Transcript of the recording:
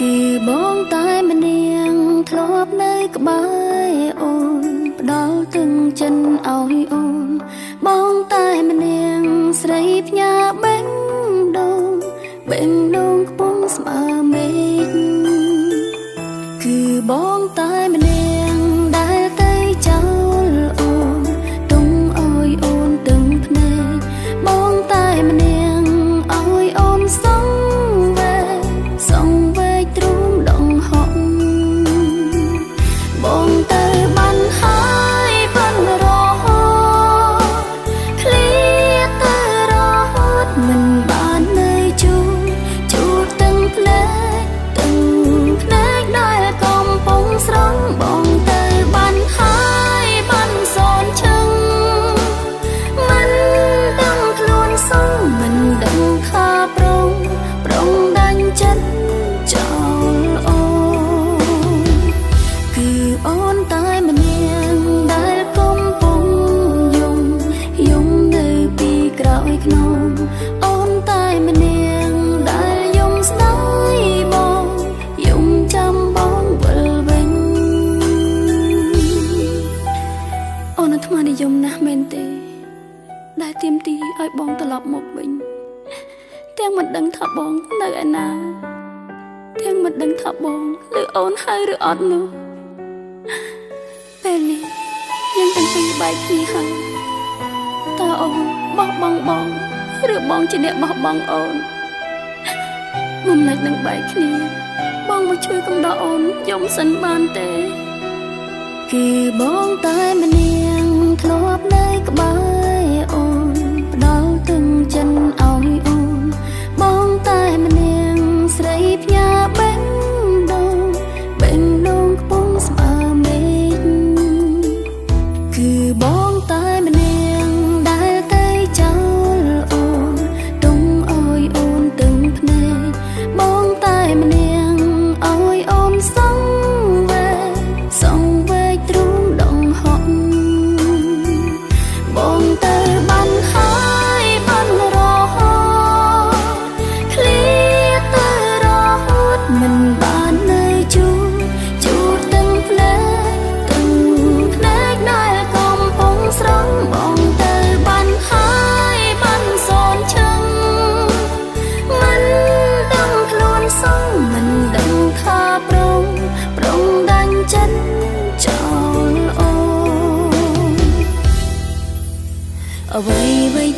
គឺបងតែម្នាក់ធ្លាប់នៅក្បែរអូនផ្ដល់ទឹកចិនឲ្យអូនបងតែម្នាក់ស្រីផ្ញើបេះដូងខ្ពង់ស្មើមេឃគឺបងតែម្នាក់ដែលទៅចោលអូនទុំឲ្យអូនទាំងភ្នែកបងតែម្នាក់ឲ្យអូនសងវែកទ្រូងដងហក់បងទៅបានហើយបានរហូតឃ្លាទៅរហូតមិនបាននៅជួបទាំងភ្នែកដែលកំពុងស្រង់បងទៅបានហើយបានសនឈឹងមិនដឹងខ្លួនសងមិនដឹងថាប្រុងដាច់ចិត្តចោលអូនគឺអូនតែម្នាក់ដែលកំពុងយំនៅពីក្រោយខ្នងអូនតែម្នាក់ដែលយំស្ដាយបងយំចាំបងវិលវិញអូនអាត្មានិយមណាស់មែនទេដែលទាមទារឲ្យបងត្រឡប់មកវិញទាំងមិនដឹងថាបងនៅឯណាទាំងមិនដឹងថាបងឬអូនហើយឬអត់នោះពេលនេះយើងទាំងពីរបែកគ្នាហើយតើអូនបោះបង់បងឬបងជាអ្នកបោះបង់អូនមុំណាច់នឹងបែកគ្នាបងមកជួយកំដរអូនយំសិនបានទេគឺបងតែម្នាក់ធ្លាប់នៅក្បែរអូនផ្ដល់ទឹកចិនឲ្យអូនបងតែម្នាក់ស្រីផ្ញើបេះដូងខ្ពង់ស្មើមេឃគឺបងតែម្នាក់ដែលទៅចោលអូនទុំឲ្យអូនទាំងភ្នែកបងតែម្នាក់ឲ្យអូនសងវែកទ្រូងដងហក់បងទៅបានហើយបានរហូតឃ្លាទៅរហូតមិនបាននៅជួបទាំងភ្នែកដែលកំពុងស្រង់បងទៅបានហើយបានសនឈឹងមិនដឹងខ្លួនសងមិនដឹងថាប្រុងដាច់ចិត្តចោលអូនអ្វី